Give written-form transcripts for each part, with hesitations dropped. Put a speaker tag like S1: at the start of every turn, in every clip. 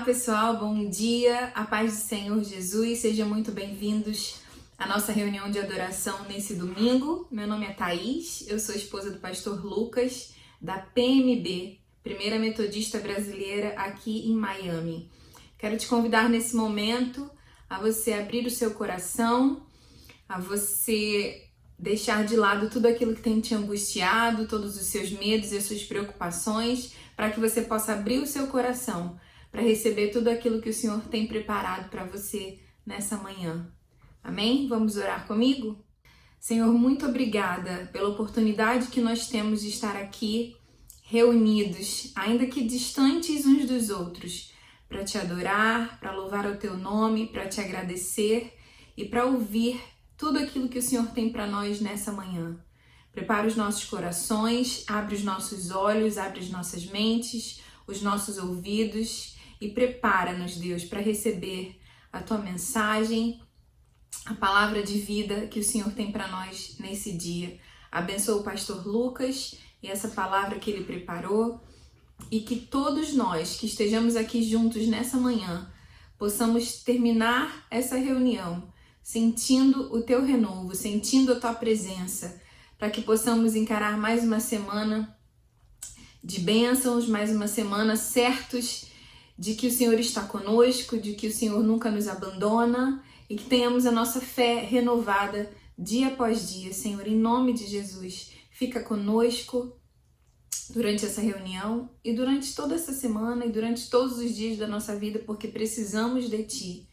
S1: pessoal, bom dia, a paz do Senhor Jesus, sejam muito bem-vindos à nossa reunião de adoração nesse domingo. Meu nome é Thaís, eu sou esposa do pastor Lucas, da PMB, Primeira Metodista Brasileira, aqui em Miami. Quero te convidar nesse momento a você abrir o seu coração, a você deixar de lado tudo aquilo que tem te angustiado, todos os seus medos e as suas preocupações, para que você possa abrir o seu coração para receber tudo aquilo que o Senhor tem preparado para você nessa manhã. Amém? Vamos orar comigo? Senhor, muito obrigada pela oportunidade que nós temos de estar aqui reunidos, ainda que distantes uns dos outros, para te adorar, para louvar o teu nome, para te agradecer e para ouvir tudo aquilo que o Senhor tem para nós nessa manhã. Prepara os nossos corações, abre os nossos olhos, abre as nossas mentes, os nossos ouvidos e prepara-nos, Deus, para receber a tua mensagem, a palavra de vida que o Senhor tem para nós nesse dia. Abençoa o pastor Lucas e essa palavra que ele preparou e que todos nós que estejamos aqui juntos nessa manhã possamos terminar essa reunião sentindo o teu renovo, sentindo a tua presença, para que possamos encarar mais uma semana de bênçãos, mais uma semana certos de que o Senhor está conosco, de que o Senhor nunca nos abandona e que tenhamos a nossa fé renovada dia após dia. Senhor, em nome de Jesus, fica conosco durante essa reunião e durante toda essa semana e durante todos os dias da nossa vida, porque precisamos de Ti.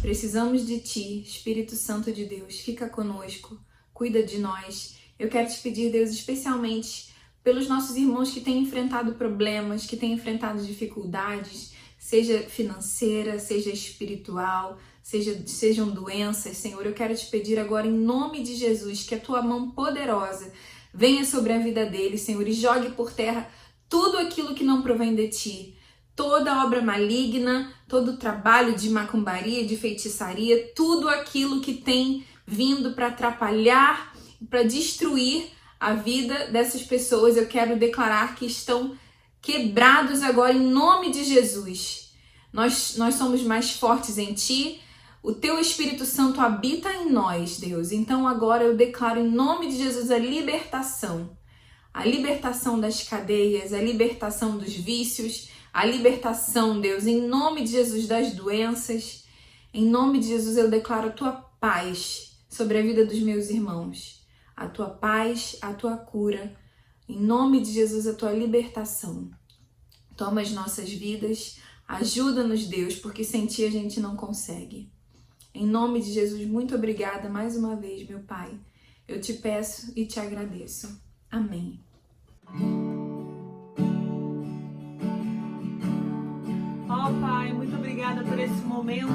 S1: Precisamos de Ti, Espírito Santo de Deus. Fica conosco, cuida de nós. Eu quero te pedir, Deus, especialmente pelos nossos irmãos que têm enfrentado problemas, que têm enfrentado dificuldades, seja financeira, seja espiritual, sejam doenças, Senhor. Eu quero te pedir agora, em nome de Jesus, que a Tua mão poderosa venha sobre a vida deles, Senhor, e jogue por terra tudo aquilo que não provém de Ti. Toda obra maligna, todo trabalho de macumbaria, de feitiçaria, tudo aquilo que tem vindo para atrapalhar, para destruir a vida dessas pessoas, eu quero declarar que estão quebrados agora em nome de Jesus. Nós somos mais fortes em Ti, o Teu Espírito Santo habita em nós, Deus. Então agora eu declaro em nome de Jesus a libertação das cadeias, a libertação dos vícios, a libertação, Deus, em nome de Jesus, das doenças. Em nome de Jesus eu declaro a Tua paz sobre a vida dos meus irmãos. A Tua paz, a Tua cura, em nome de Jesus, a Tua libertação. Toma as nossas vidas, ajuda-nos, Deus, porque sem Ti a gente não consegue. Em nome de Jesus, muito obrigada mais uma vez, meu Pai. Eu te peço e te agradeço. Amém.
S2: Ó Pai, muito obrigada por esse momento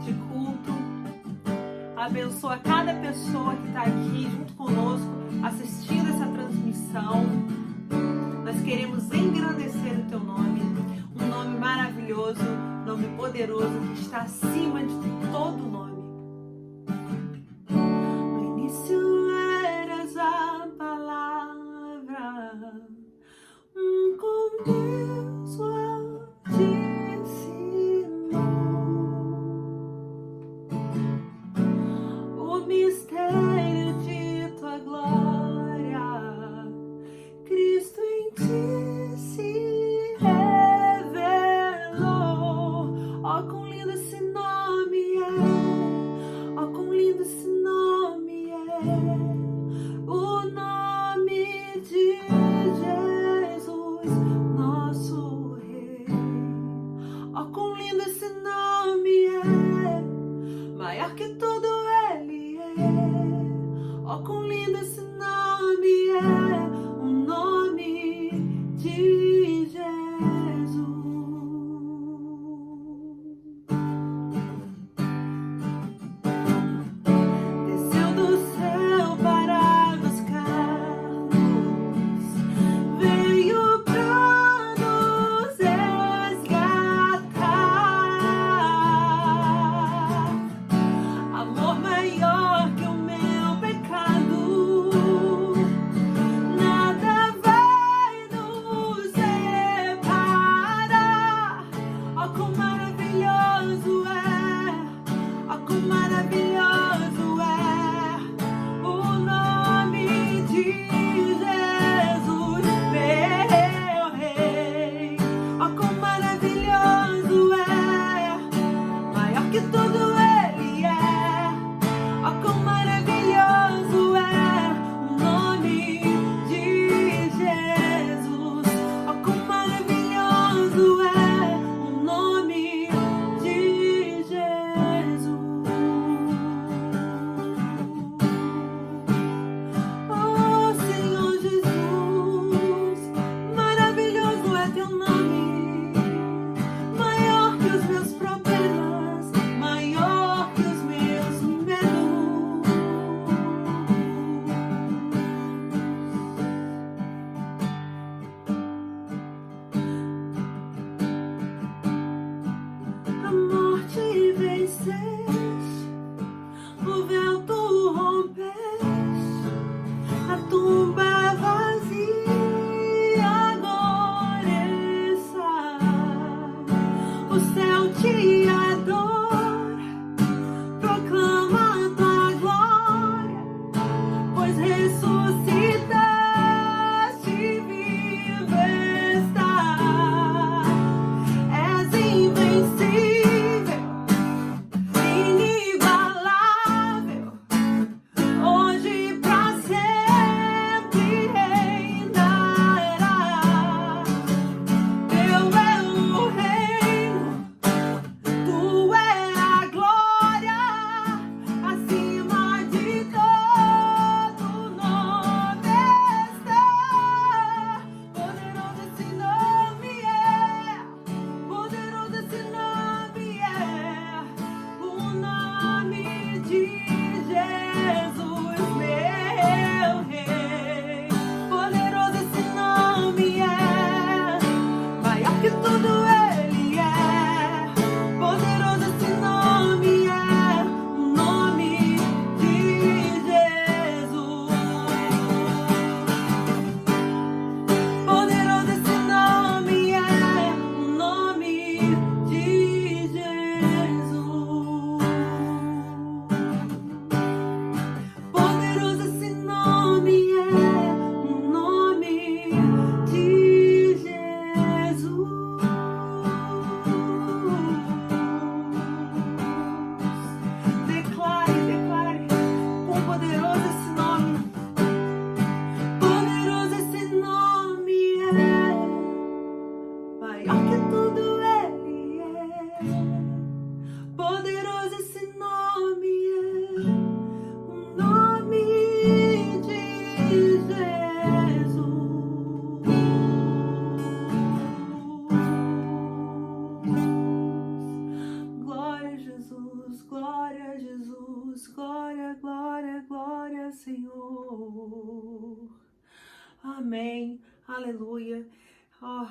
S2: de culto. Abençoa cada pessoa que está aqui junto conosco, assistindo essa transmissão. Nós queremos engrandecer o Teu nome, um nome maravilhoso, um nome poderoso que está acima de todo nome. No início eras a palavra, com Deus o o mistério de Tua glória, Cristo em Ti se revelou. Ó, quão lindo esse nome é!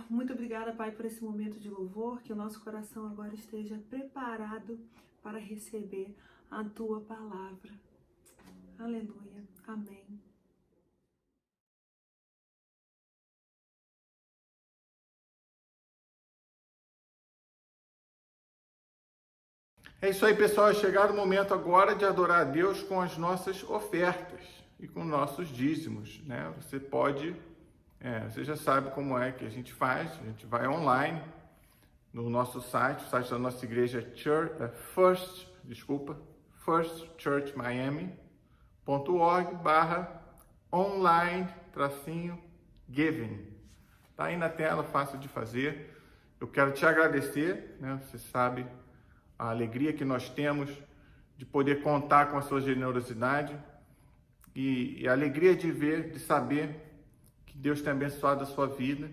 S2: Muito obrigada, Pai, por esse momento de louvor, que o nosso coração agora esteja preparado para receber a Tua palavra. Aleluia. Amém.
S3: É isso aí, pessoal. É chegado o momento agora de adorar a Deus com as nossas ofertas e com nossos dízimos, né? Você pode, você já sabe como é que a gente faz. A gente vai online no nosso site, o site da nossa igreja firstchurchmiami.org/online-giving. Tá aí na tela, fácil de fazer. Eu quero te agradecer, né? Você sabe a alegria que nós temos de poder contar com a sua generosidade e a alegria de ver, de saber que Deus tem abençoado a sua vida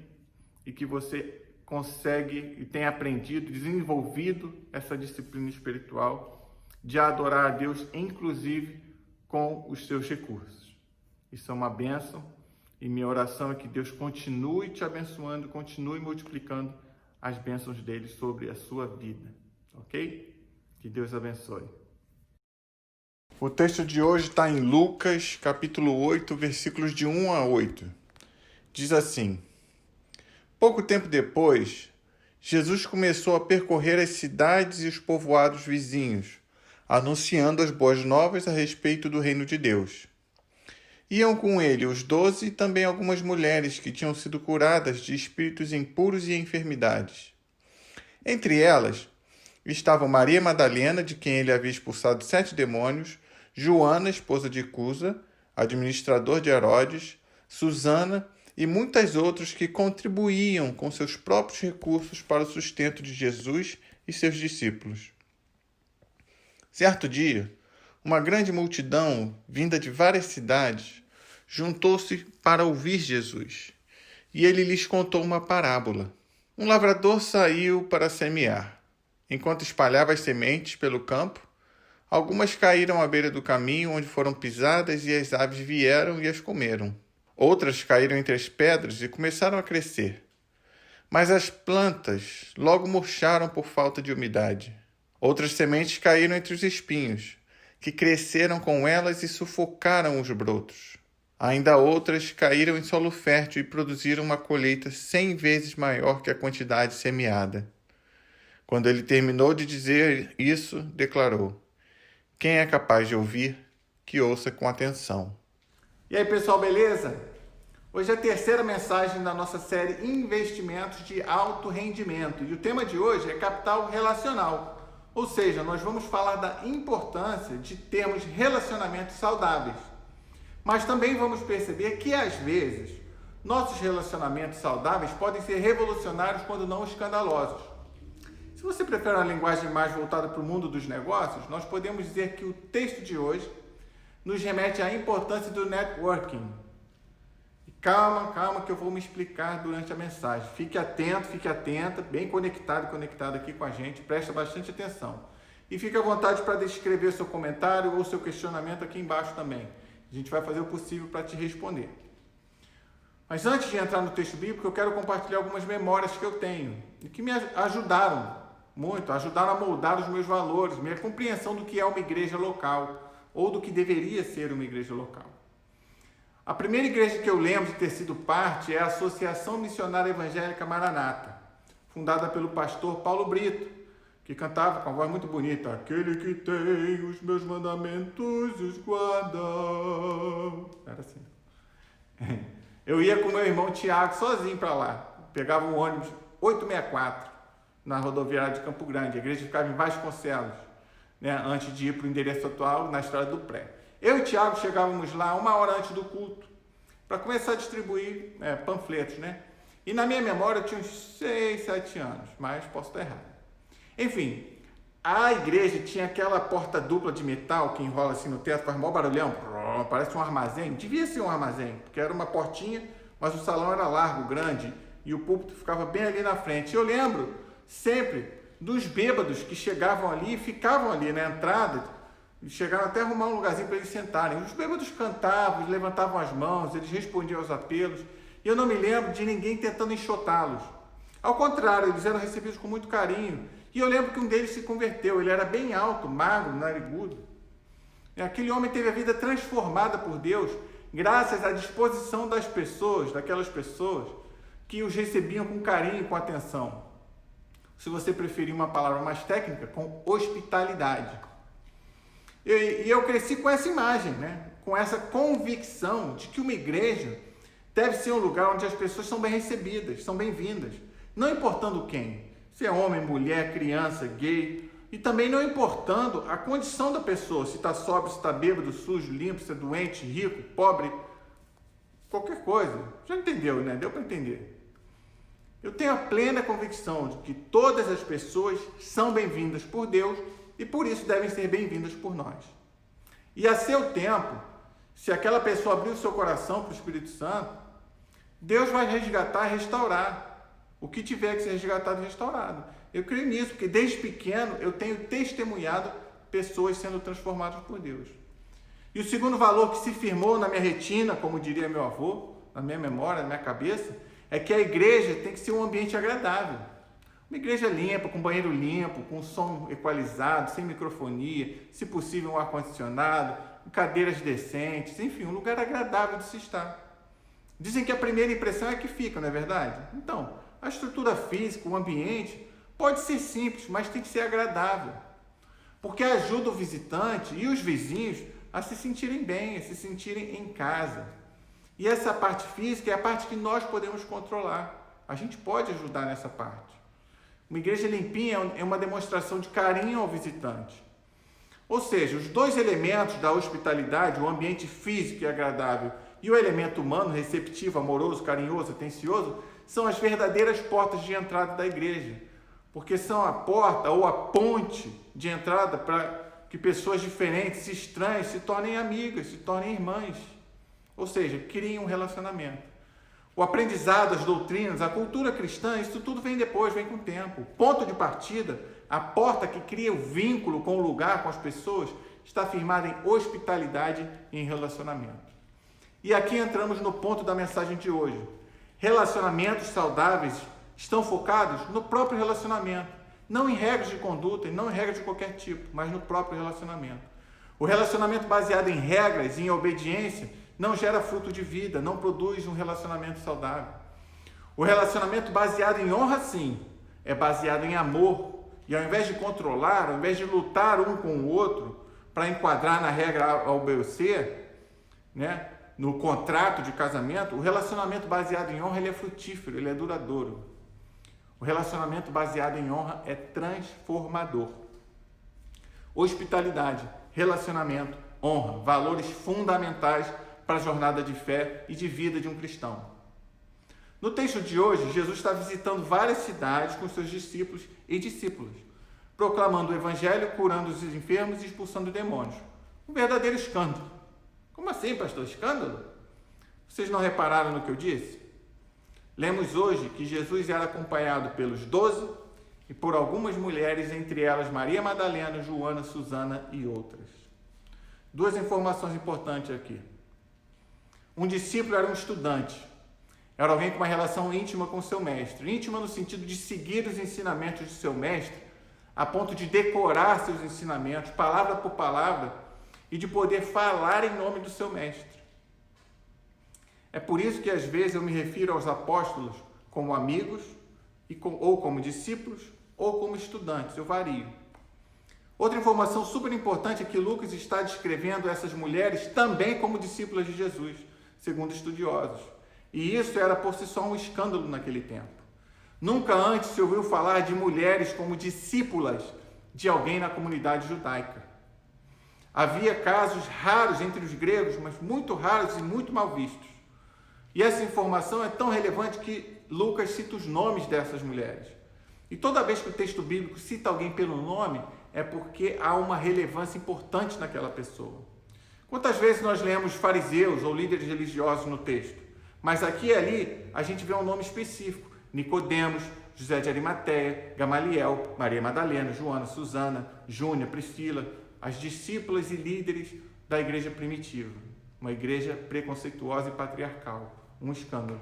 S3: e que você consegue e tem aprendido, desenvolvido essa disciplina espiritual de adorar a Deus, inclusive com os seus recursos. Isso é uma bênção e minha oração é que Deus continue te abençoando, continue multiplicando as bênçãos dele sobre a sua vida. Ok? Que Deus abençoe. O texto de hoje está em Lucas, capítulo 8, versículos de 1 a 8. Diz assim: Pouco tempo depois, Jesus começou a percorrer as cidades e os povoados vizinhos, anunciando as boas novas a respeito do reino de Deus. Iam com ele os 12 e também algumas mulheres que tinham sido curadas de espíritos impuros e enfermidades. Entre elas, estavam Maria Madalena, de quem ele havia expulsado 7 demônios, Joana, esposa de Cusa, administrador de Herodes, Susana e muitas outras que contribuíam com seus próprios recursos para o sustento de Jesus e seus discípulos. Certo dia, uma grande multidão, vinda de várias cidades, juntou-se para ouvir Jesus, e ele lhes contou uma parábola. Um lavrador saiu para semear. Enquanto espalhava as sementes pelo campo, algumas caíram à beira do caminho, onde foram pisadas e as aves vieram e as comeram. Outras caíram entre as pedras e começaram a crescer. Mas as plantas logo murcharam por falta de umidade. Outras sementes caíram entre os espinhos, que cresceram com elas e sufocaram os brotos. Ainda outras caíram em solo fértil e produziram uma colheita 100 vezes maior que a quantidade semeada. Quando ele terminou de dizer isso, declarou: Quem é capaz de ouvir, que ouça com atenção. E aí, pessoal, beleza? Hoje é a terceira mensagem da nossa série Investimentos de Alto Rendimento. E o tema de hoje é capital relacional. Ou seja, nós vamos falar da importância de termos relacionamentos saudáveis. Mas também vamos perceber que, às vezes, nossos relacionamentos saudáveis podem ser revolucionários quando não escandalosos. Se você prefere uma linguagem mais voltada para o mundo dos negócios, nós podemos dizer que o texto de hoje nos remete à importância do networking. E calma que eu vou me explicar durante a mensagem. Fique atento, fique atenta, bem conectado aqui com a gente, presta bastante atenção. E fique à vontade para escrever seu comentário ou seu questionamento aqui embaixo também. A gente vai fazer o possível para te responder. Mas antes de entrar no texto bíblico, eu quero compartilhar algumas memórias que eu tenho e que me ajudaram a moldar os meus valores, minha compreensão do que é uma igreja local ou do que deveria ser uma igreja local. A primeira igreja que eu lembro de ter sido parte é a Associação Missionária Evangélica Maranata, fundada pelo pastor Paulo Brito, que cantava com uma voz muito bonita: Aquele que tem os meus mandamentos os guarda. Era assim. Eu ia com meu irmão Tiago sozinho para lá, pegava um ônibus 864, na rodoviária de Campo Grande. A igreja ficava em Vasconcelos, né, antes de ir para o endereço atual, na estrada do Pré. Eu e o Tiago chegávamos lá 1 hora antes do culto, para começar a distribuir panfletos, né? E na minha memória eu tinha uns 6, 7 anos, mas posso estar errado. Enfim, a igreja tinha aquela porta dupla de metal que enrola assim no teto, faz maior barulhão, parece um armazém. Devia ser um armazém, porque era uma portinha, mas o salão era largo, grande, e o púlpito ficava bem ali na frente. Eu lembro sempre dos bêbados que chegavam ali e ficavam ali na entrada, e chegaram até a arrumar um lugarzinho para eles sentarem. Os bêbados cantavam, eles levantavam as mãos, eles respondiam aos apelos, e eu não me lembro de ninguém tentando enxotá-los. Ao contrário, eles eram recebidos com muito carinho. E eu lembro que um deles se converteu. Ele era bem alto, magro, narigudo. E aquele homem teve a vida transformada por Deus, graças à disposição das pessoas, daquelas pessoas que os recebiam com carinho e com atenção. Se você preferir uma palavra mais técnica, com hospitalidade. E eu cresci com essa imagem, né? Com essa convicção de que uma igreja deve ser um lugar onde as pessoas são bem recebidas, são bem-vindas. Não importando quem, se é homem, mulher, criança, gay, e também não importando a condição da pessoa, se está sóbrio, se está bêbado, sujo, limpo, se é doente, rico, pobre, qualquer coisa. Já entendeu, né? Deu para entender. Eu tenho a plena convicção de que todas as pessoas são bem-vindas por Deus e por isso devem ser bem-vindas por nós. E a seu tempo, se aquela pessoa abrir o seu coração para o Espírito Santo, Deus vai resgatar e restaurar o que tiver que ser resgatado e restaurado. Eu creio nisso, porque desde pequeno eu tenho testemunhado pessoas sendo transformadas por Deus. E o segundo valor que se firmou na minha retina, como diria meu avô, na minha memória, na minha cabeça, é que a igreja tem que ser um ambiente agradável. Uma igreja limpa, com banheiro limpo, com som equalizado, sem microfonia, se possível um ar-condicionado, cadeiras decentes, enfim, um lugar agradável de se estar. Dizem que a primeira impressão é que fica, não é verdade? Então, a estrutura física, o ambiente, pode ser simples, mas tem que ser agradável. Porque ajuda o visitante e os vizinhos a se sentirem bem, a se sentirem em casa. E essa parte física é a parte que nós podemos controlar. A gente pode ajudar nessa parte. Uma igreja limpinha é uma demonstração de carinho ao visitante. Ou seja, os dois elementos da hospitalidade, o ambiente físico e agradável e o elemento humano, receptivo, amoroso, carinhoso, atencioso, são as verdadeiras portas de entrada da igreja, porque são a porta ou a ponte de entrada para que pessoas diferentes, estranhas, se tornem amigas, se tornem irmãs, ou seja, criem um relacionamento. O aprendizado, as doutrinas, a cultura cristã, isso tudo vem depois, vem com o tempo. O ponto de partida, a porta que cria o vínculo com o lugar, com as pessoas, está firmada em hospitalidade e em relacionamento. E aqui entramos no ponto da mensagem de hoje. Relacionamentos saudáveis estão focados no próprio relacionamento, não em regras de conduta e não em regras de qualquer tipo, mas no próprio relacionamento. O relacionamento baseado em regras e em obediência não gera fruto de vida, não produz um relacionamento saudável. O relacionamento baseado em honra, sim, é baseado em amor. E ao invés de controlar, ao invés de lutar um com o outro para enquadrar na regra A ou B ou C, né? No contrato de casamento, o relacionamento baseado em honra ele é frutífero, ele é duradouro. O relacionamento baseado em honra é transformador. Hospitalidade, relacionamento, honra, valores fundamentais para a jornada de fé e de vida de um cristão. No texto de hoje, Jesus está visitando várias cidades com seus discípulos e discípulas, proclamando o evangelho, curando os enfermos e expulsando demônios. Um verdadeiro escândalo. Como assim, pastor? Escândalo? Vocês não repararam no que eu disse? Lemos hoje que Jesus era acompanhado pelos 12 e por algumas mulheres, entre elas Maria Madalena, Joana, Susana e outras. Duas informações importantes aqui. Um discípulo era um estudante. Era alguém com uma relação íntima com seu mestre. Íntima no sentido de seguir os ensinamentos de seu mestre, a ponto de decorar seus ensinamentos, palavra por palavra, e de poder falar em nome do seu mestre. É por isso que às vezes eu me refiro aos apóstolos como amigos, ou como discípulos, ou como estudantes, eu vario. Outra informação super importante é que Lucas está descrevendo essas mulheres também como discípulas de Jesus, segundo estudiosos. E isso era por si só um escândalo naquele tempo. Nunca antes se ouviu falar de mulheres como discípulas de alguém na comunidade judaica. Havia casos raros entre os gregos, mas muito raros e muito mal vistos. E essa informação é tão relevante que Lucas cita os nomes dessas mulheres. E toda vez que o texto bíblico cita alguém pelo nome, é porque há uma relevância importante naquela pessoa. Quantas vezes nós lemos fariseus ou líderes religiosos no texto? Mas aqui e ali a gente vê um nome específico. Nicodemos, José de Arimateia, Gamaliel, Maria Madalena, Joana, Susana, Júnia, Priscila, as discípulas e líderes da igreja primitiva. Uma igreja preconceituosa e patriarcal. Um escândalo.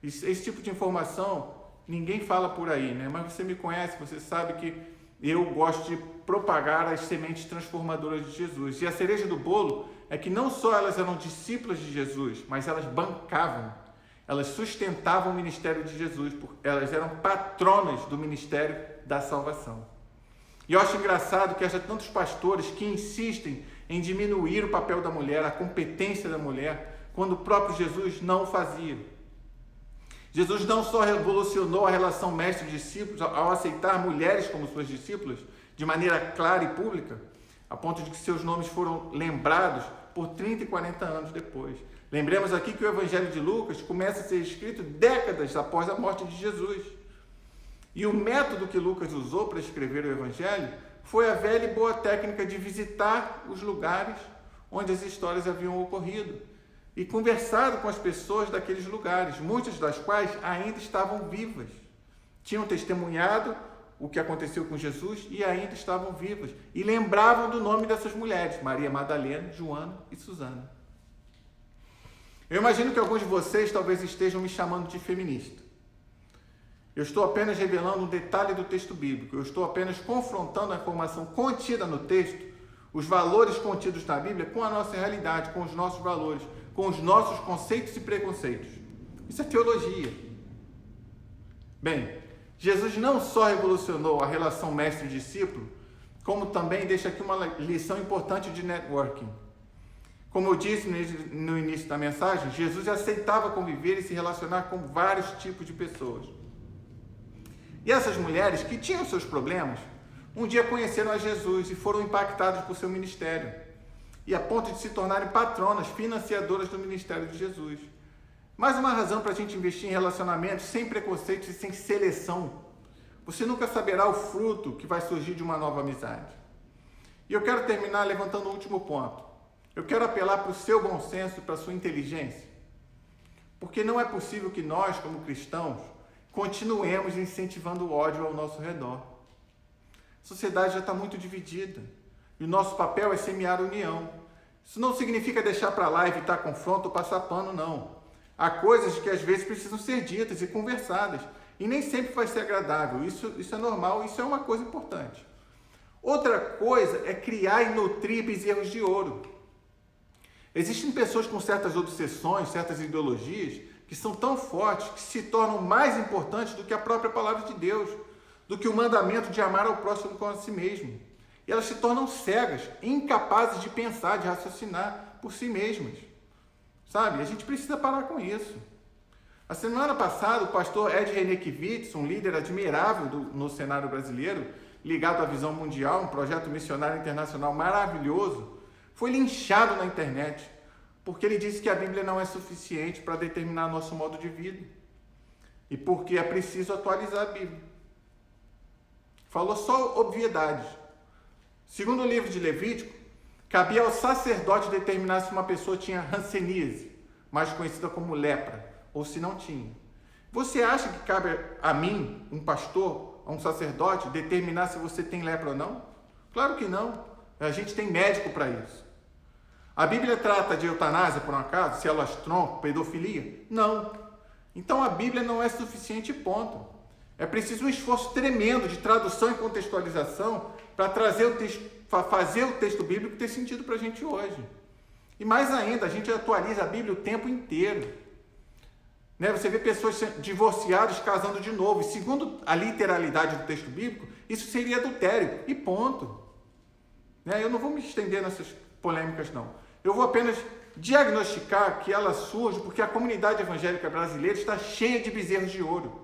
S3: Esse tipo de informação ninguém fala por aí, né? Mas você me conhece, você sabe que eu gosto de propagar as sementes transformadoras de Jesus. E a cereja do bolo é que não só elas eram discípulas de Jesus, mas elas bancavam, elas sustentavam o ministério de Jesus, porque elas eram patronas do ministério da salvação. E eu acho engraçado que haja tantos pastores que insistem em diminuir o papel da mulher, a competência da mulher, quando o próprio Jesus não o fazia. Jesus não só revolucionou a relação mestre-discípulos ao aceitar mulheres como suas discípulas de maneira clara e pública, a ponto de que seus nomes foram lembrados por 30 e 40 anos depois. Lembremos aqui que o Evangelho de Lucas começa a ser escrito décadas após a morte de Jesus. E o método que Lucas usou para escrever o Evangelho foi a velha e boa técnica de visitar os lugares onde as histórias haviam ocorrido e conversado com as pessoas daqueles lugares, muitas das quais ainda estavam vivas. Tinham testemunhado o que aconteceu com Jesus e ainda estavam vivas. E lembravam do nome dessas mulheres, Maria Madalena, Joana e Susana. Eu imagino que alguns de vocês talvez estejam me chamando de feminista. Eu estou apenas revelando um detalhe do texto bíblico. Eu estou apenas confrontando a informação contida no texto, os valores contidos na Bíblia, com a nossa realidade, com os nossos valores, com os nossos conceitos e preconceitos. Isso é teologia. Bem, Jesus não só revolucionou a relação mestre-discípulo, como também deixa aqui uma lição importante de networking. Como eu disse no início da mensagem, Jesus aceitava conviver e se relacionar com vários tipos de pessoas. E essas mulheres que tinham seus problemas, um dia conheceram a Jesus e foram impactadas por seu ministério, e a ponto de se tornarem patronas, financiadoras do ministério de Jesus. Mais uma razão para a gente investir em relacionamentos sem preconceitos e sem seleção. Você nunca saberá o fruto que vai surgir de uma nova amizade. E eu quero terminar levantando o último ponto. Eu quero apelar para o seu bom senso e para a sua inteligência. Porque não é possível que nós, como cristãos, continuemos incentivando o ódio ao nosso redor. A sociedade já está muito dividida. E o nosso papel é semear união. Isso não significa deixar para lá, evitar confronto ou passar pano, não. Há coisas que às vezes precisam ser ditas e conversadas. E nem sempre vai ser agradável. Isso é normal, isso é uma coisa importante. Outra coisa é criar e nutrir bezerros de ouro. Existem pessoas com certas obsessões, certas ideologias, que são tão fortes que se tornam mais importantes do que a própria palavra de Deus, do que o mandamento de amar ao próximo como a si mesmo. E elas se tornam cegas, incapazes de pensar, de raciocinar por si mesmas. Sabe? A gente precisa parar com isso. A semana passada, o pastor Ed Renekiewicz, um líder admirável no cenário brasileiro, ligado à Visão Mundial, um projeto missionário internacional maravilhoso, foi linchado na internet, porque ele disse que a Bíblia não é suficiente para determinar nosso modo de vida. E porque é preciso atualizar a Bíblia. Falou só obviedades. Segundo o livro de Levítico, cabia ao sacerdote determinar se uma pessoa tinha hanseníase, mais conhecida como lepra, ou se não tinha. Você acha que cabe a mim, um pastor, a um sacerdote, determinar se você tem lepra ou não? Claro que não. A gente tem médico para isso. A Bíblia trata de eutanásia, por um acaso, células-tronco, pedofilia? Não. Então a Bíblia não é suficiente, ponto. É preciso um esforço tremendo de tradução e contextualização para fazer o texto bíblico ter sentido para a gente hoje. E mais ainda, a gente atualiza a Bíblia o tempo inteiro. Né? Você vê pessoas divorciadas casando de novo. E segundo a literalidade do texto bíblico, isso seria adultério. E ponto. Né? Eu não vou me estender nessas polêmicas, não. Eu vou apenas diagnosticar que ela surge porque a comunidade evangélica brasileira está cheia de bezerros de ouro.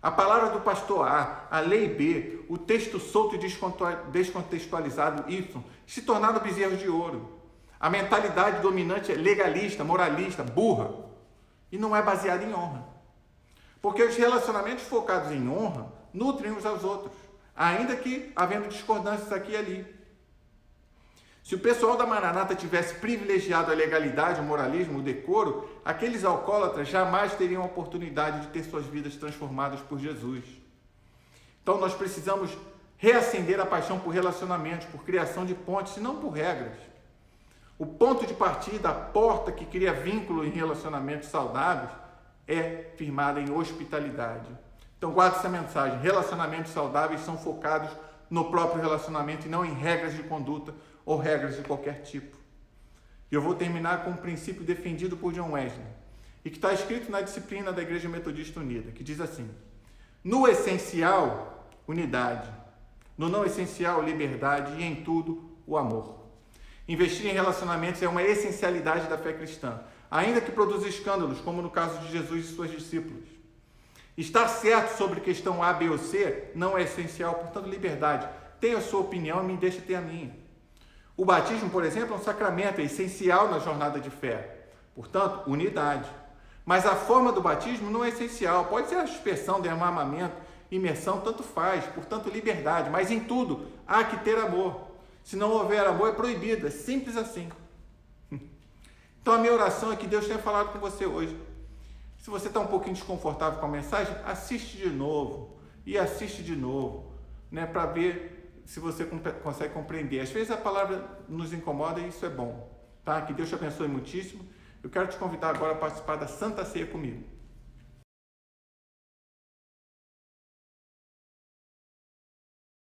S3: A palavra do pastor A, a lei B, o texto solto e descontextualizado Y, se tornaram bezerros de ouro. A mentalidade dominante é legalista, moralista, burra. E não é baseada em honra. Porque os relacionamentos focados em honra nutrem uns aos outros, ainda que havendo discordâncias aqui e ali. Se o pessoal da Maranata tivesse privilegiado a legalidade, o moralismo, o decoro, aqueles alcoólatras jamais teriam a oportunidade de ter suas vidas transformadas por Jesus. Então nós precisamos reacender a paixão por relacionamentos, por criação de pontes, e não por regras. O ponto de partida, a porta que cria vínculo em relacionamentos saudáveis, é firmada em hospitalidade. Então guarde essa mensagem. Relacionamentos saudáveis são focados no próprio relacionamento e não em regras de conduta ou regras de qualquer tipo. E eu vou terminar com um princípio defendido por John Wesley e que está escrito na disciplina da Igreja Metodista Unida, que diz assim: no essencial, unidade; no não essencial, liberdade; e em tudo, o amor. Investir em relacionamentos é uma essencialidade da fé cristã, ainda que produza escândalos, como no caso de Jesus e suas discípulos. Estar certo sobre questão A, B ou C não é essencial, portanto, liberdade. Tenha a sua opinião e me deixe ter a minha. O batismo, por exemplo, é um sacramento, é essencial na jornada de fé. Portanto, unidade. Mas a forma do batismo não é essencial. Pode ser a aspersão, derramamento, imersão, tanto faz. Portanto, liberdade. Mas em tudo há que ter amor. Se não houver amor, é proibido. É simples assim. Então, a minha oração é que Deus tenha falado com você hoje. Se você está um pouquinho desconfortável com a mensagem, assiste de novo. E assiste de novo, né, para ver se você consegue compreender. Às vezes a palavra nos incomoda e isso é bom. Tá? Que Deus te abençoe muitíssimo. Eu quero te convidar agora a participar da Santa Ceia comigo.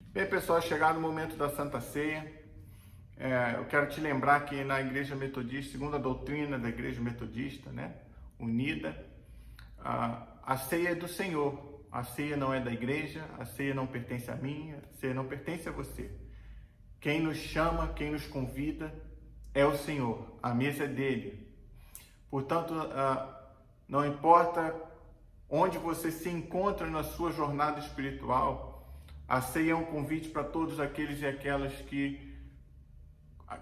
S3: Bem, pessoal, chegado o momento da Santa Ceia. Eu quero te lembrar que na Igreja Metodista, segundo a doutrina da Igreja Metodista, né, unida, a ceia é do Senhor. A ceia não é da igreja, a ceia não pertence a mim, a ceia não pertence a você. Quem nos chama, quem nos convida é o Senhor, a mesa é dele. Portanto, não importa onde você se encontra na sua jornada espiritual, a ceia é um convite para todos aqueles e aquelas que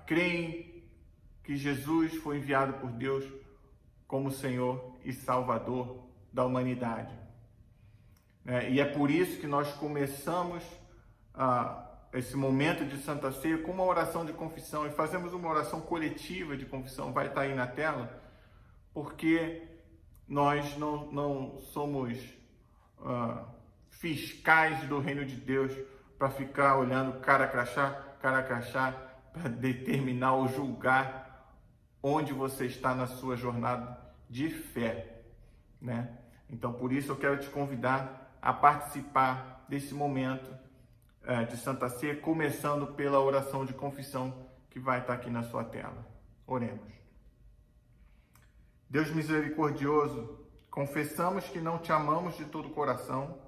S3: creem que Jesus foi enviado por Deus como Senhor e Salvador da humanidade. E é por isso que nós começamos esse momento de Santa Ceia com uma oração de confissão, e fazemos uma oração coletiva de confissão, vai estar aí na tela, porque nós não somos fiscais do reino de Deus para ficar olhando cara a crachá, para determinar ou julgar onde você está na sua jornada de fé, né? Então, por isso eu quero te convidar a participar desse momento de Santa Ceia, começando pela oração de confissão que vai estar aqui na sua tela. Oremos. Deus misericordioso, confessamos que não te amamos de todo o coração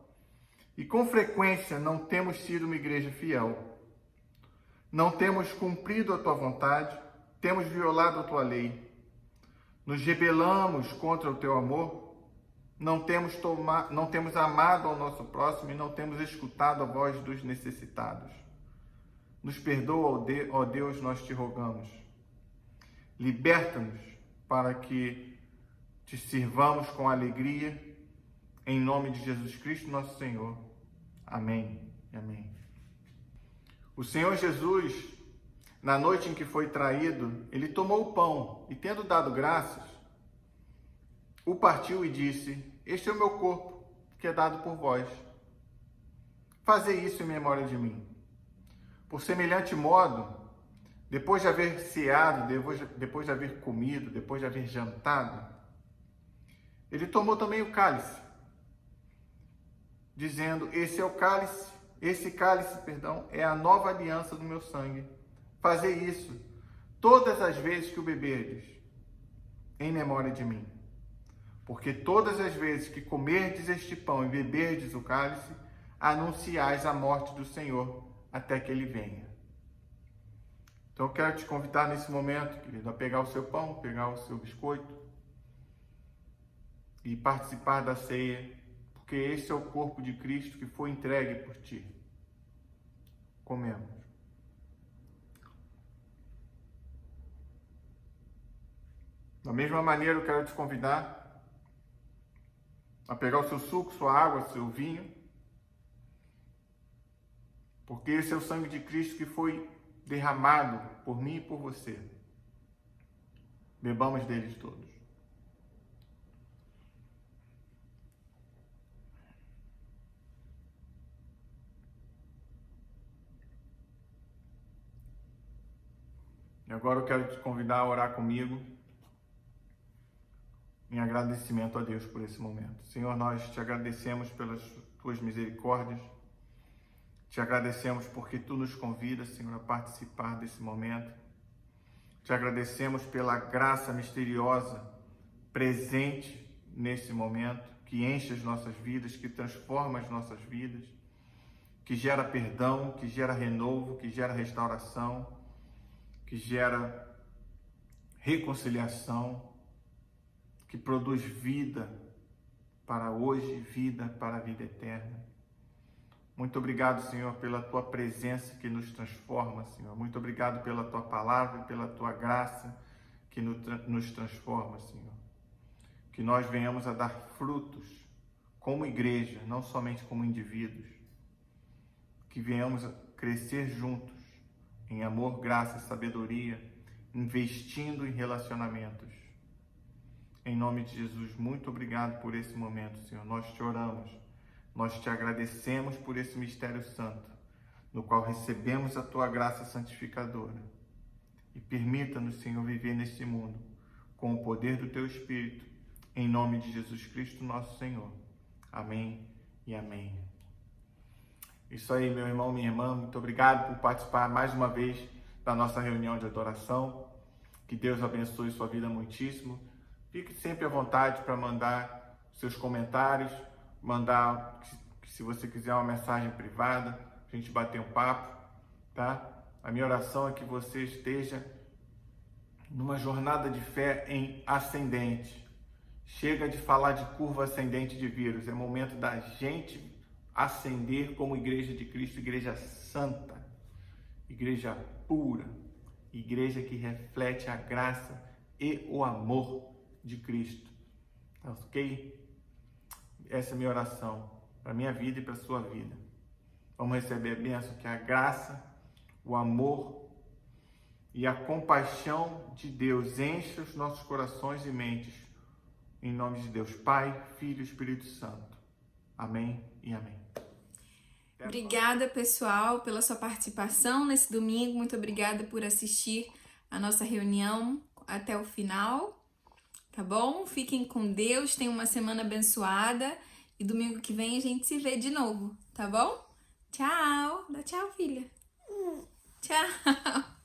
S3: e com frequência não temos sido uma igreja fiel. Não temos cumprido a tua vontade, temos violado a tua lei. Nos rebelamos contra o teu amor, não temos amado ao nosso próximo e não temos escutado a voz dos necessitados. Nos perdoa, ó Deus, nós te rogamos. Liberta-nos para que te sirvamos com alegria, em nome de Jesus Cristo, nosso Senhor. Amém. Amém. O Senhor Jesus, na noite em que foi traído, ele tomou o pão e, tendo dado graças, o partiu e disse: este é o meu corpo, que é dado por vós. Fazei isso em memória de mim. Por semelhante modo, depois de haver ceado, depois de haver comido, depois de haver jantado, ele tomou também o cálice, dizendo: esse cálice, é a nova aliança do meu sangue. Fazei isso todas as vezes que o beberdes, em memória de mim. Porque todas as vezes que comerdes este pão e beberdes o cálice, anunciais a morte do Senhor até que ele venha. Então eu quero te convidar nesse momento, querido, a pegar o seu pão, pegar o seu biscoito e participar da ceia, porque esse é o corpo de Cristo que foi entregue por ti. Comemos. Da mesma maneira, eu quero te convidar a pegar o seu suco, sua água, seu vinho, porque esse é o sangue de Cristo que foi derramado por mim e por você. Bebamos deles todos. E agora eu quero te convidar a orar comigo, em agradecimento a Deus por esse momento. Senhor, nós te agradecemos pelas tuas misericórdias, te agradecemos porque tu nos convidas, Senhor, a participar desse momento. Te agradecemos pela graça misteriosa presente nesse momento, que enche as nossas vidas, que transforma as nossas vidas, que gera perdão, que gera renovo, que gera restauração, que gera reconciliação, que produz vida para hoje, vida para a vida eterna. Muito obrigado, Senhor, pela tua presença que nos transforma, Senhor. Muito obrigado pela tua palavra, pela tua graça que nos transforma, Senhor. Que nós venhamos a dar frutos como igreja, não somente como indivíduos. Que venhamos a crescer juntos em amor, graça e sabedoria, investindo em relacionamentos. Em nome de Jesus, muito obrigado por esse momento, Senhor. Nós te oramos, nós te agradecemos por esse mistério santo, no qual recebemos a tua graça santificadora. E permita-nos, Senhor, viver neste mundo com o poder do teu Espírito, em nome de Jesus Cristo, nosso Senhor. Amém e amém. Isso aí, meu irmão, minha irmã, muito obrigado por participar mais uma vez da nossa reunião de adoração. Que Deus abençoe sua vida muitíssimo. Fique sempre à vontade para mandar seus comentários, mandar, se você quiser, uma mensagem privada, a gente bater um papo, tá? A minha oração é que você esteja numa jornada de fé em ascendente. Chega de falar de curva ascendente de vírus, é momento da gente ascender como igreja de Cristo, igreja santa, igreja pura, igreja que reflete a graça e o amor de Cristo. Tá ok? Essa é a minha oração para a minha vida e para a sua vida. Vamos receber a bênção, que a graça, o amor e a compaixão de Deus encha os nossos corações e mentes. Em nome de Deus, Pai, Filho e Espírito Santo. Amém e amém.
S1: Obrigada, pessoal, pela sua participação nesse domingo. Muito obrigada por assistir a nossa reunião até o final. Tá bom? Fiquem com Deus, tenham uma semana abençoada e domingo que vem a gente se vê de novo, tá bom? Tchau! Dá tchau, filha. Tchau!